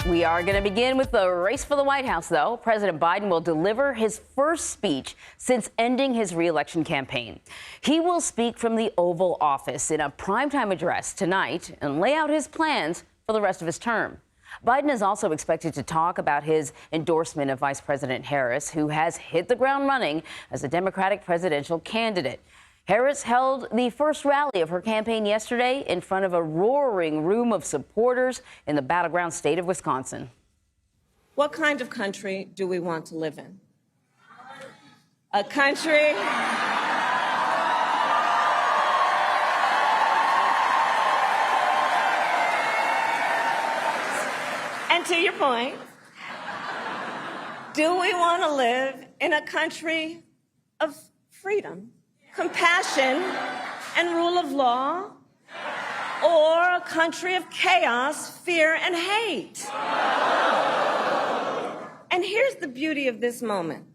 We are going to begin with the race for the White House, though. President Biden will deliver his first speech since ending his re-election campaign. He will speak from the Oval Office in a primetime address tonight and lay out his plans for the rest of his term. Biden is also expected to talk about his endorsement of Vice President Harris, who has hit the ground running as a Democratic presidential candidate. Harris held the first rally of her campaign yesterday in front of a roaring room of supporters in the battleground state of Wisconsin. What kind of country do we want to live in? A country and to your point, do we want to live in a country of freedom, compassion, and rule of law, or a country of chaos, fear, and hate? And here's the beauty of this moment.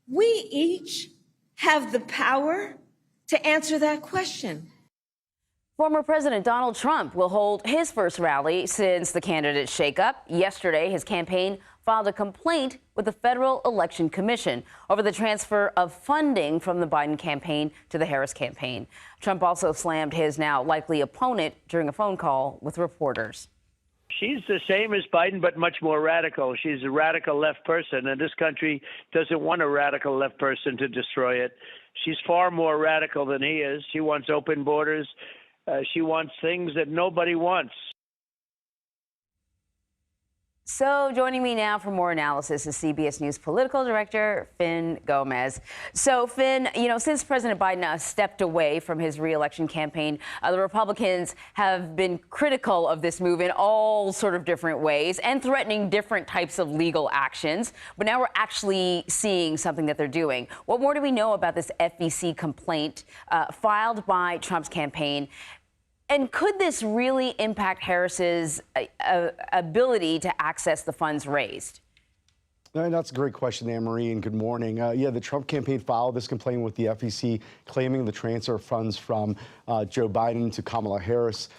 We each have the power to answer that question. Former President Donald Trump will hold his first rally since the candidate shakeup. Yesterday, his campaign filed a complaint with the Federal Election Commission over the transfer of funding from the Biden campaign to the Harris campaign. Trump also slammed his now likely opponent during a phone call with reporters. She's the same as Biden, but much more radical. She's a radical left person, and this country doesn't want a radical left person to destroy it. She's far more radical than he is. She wants open borders. She wants things that nobody wants. So joining me now for more analysis is CBS News political director Fin Gomez. So Fin, since President Biden stepped away from his re-election campaign, the Republicans have been critical of this move in all sort of different ways and threatening different types of legal actions. But now we're actually seeing something that they're doing. What more do we know about this FEC complaint filed by Trump's campaign? And could this really impact Harris's ability to access the funds raised? That's a great question, Anne-Marie, and good morning. The Trump campaign filed this complaint with the FEC, claiming the transfer of funds from Joe Biden to Kamala Harris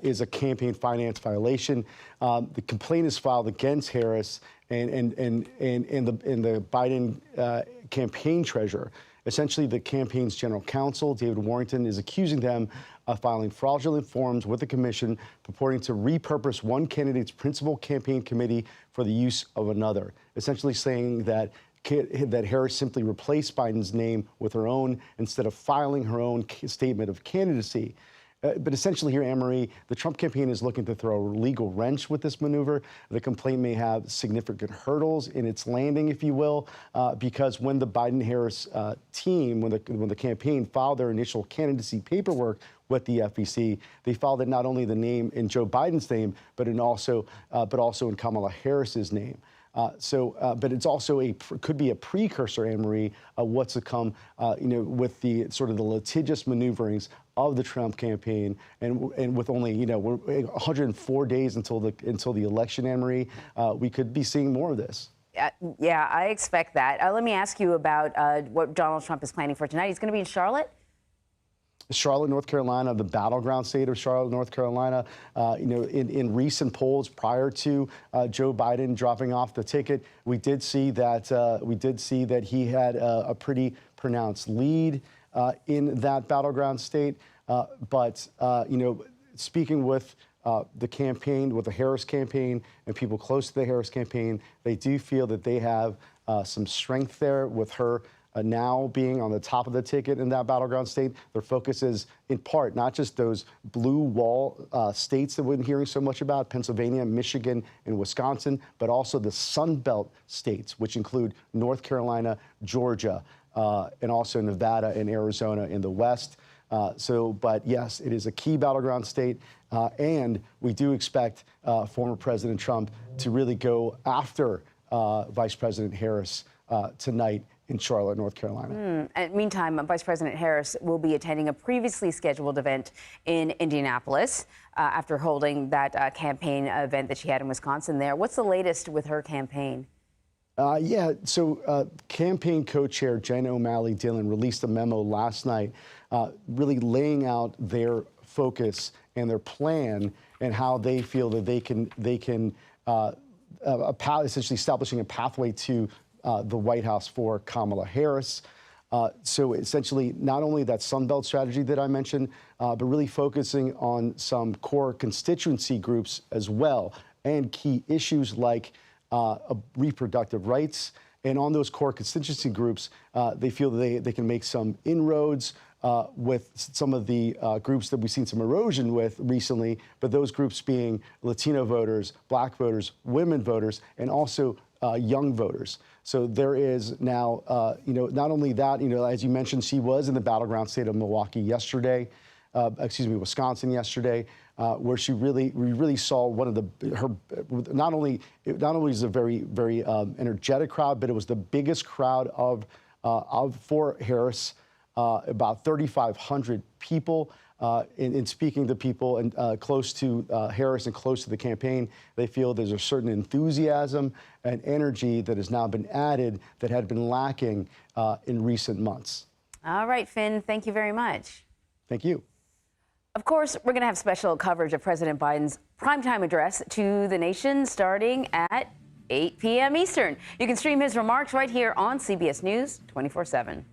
is a campaign finance violation. The complaint is filed against Harris and the Biden campaign treasurer. Essentially, the campaign's general counsel, David Warrington, is accusing them of filing fraudulent forms with the commission purporting to repurpose one candidate's principal campaign committee for the use of another, essentially saying that Harris simply replaced Biden's name with her own instead of filing her own statement of candidacy. But essentially here, Anne-Marie, the Trump campaign is looking to throw a legal wrench with this maneuver. The complaint may have significant hurdles in its landing, if you will, because when the Biden-Harris team, when the campaign filed their initial candidacy paperwork with the FEC, they filed it not only the name in Joe Biden's name, but also in Kamala Harris's name. But it's also could be a precursor, Anne-Marie, of what's to come, with the sort of the litigious maneuverings of the Trump campaign, and with only, we're 104 days until the election, Anne-Marie, we could be seeing more of this. Yeah, I expect that. Let me ask you about what Donald Trump is planning for tonight. He's going to be in Charlotte. Charlotte, North Carolina, the battleground state of Charlotte, North Carolina. In recent polls prior to Joe Biden dropping off the ticket, we did see that he had a pretty pronounced lead in that battleground state. But speaking with the campaign, with the Harris campaign, and people close to the Harris campaign, they do feel that they have some strength there with her now being on the top of the ticket in that battleground state. Their focus is, in part, not just those blue wall states that we've been hearing so much about, Pennsylvania, Michigan, and Wisconsin, but also the Sun Belt states, which include North Carolina, Georgia, and also Nevada and Arizona in the West. But yes, it is a key battleground state, and we do expect former President Trump to really go after Vice President Harris tonight in Charlotte, North Carolina. Meantime, Vice President Harris will be attending a previously scheduled event in Indianapolis after holding that campaign event that she had in Wisconsin there. What's the latest with her campaign? Campaign co-chair Jen O'Malley Dillon released a memo last night really laying out their focus and their plan and how they feel that they can essentially establishing a pathway to the White House for Kamala Harris. So essentially, not only that Sunbelt strategy that I mentioned, but really focusing on some core constituency groups as well, and key issues like reproductive rights. And on those core constituency groups, they feel that they can make some inroads with some of the groups that we've seen some erosion with recently, but those groups being Latino voters, Black voters, women voters, and also young voters. So there is now, not only that, as you mentioned, she was in the battleground state of Wisconsin yesterday, where we really saw one of her not only is a very energetic crowd, but it was the biggest crowd for Harris, about 3,500 people. In speaking to people and close to Harris and close to the campaign, they feel there's a certain enthusiasm and energy that has now been added that had been lacking in recent months. All right, Finn, thank you very much. Thank you. Of course, we're going to have special coverage of President Biden's primetime address to the nation starting at 8 p.m. Eastern. You can stream his remarks right here on CBS News 24/7.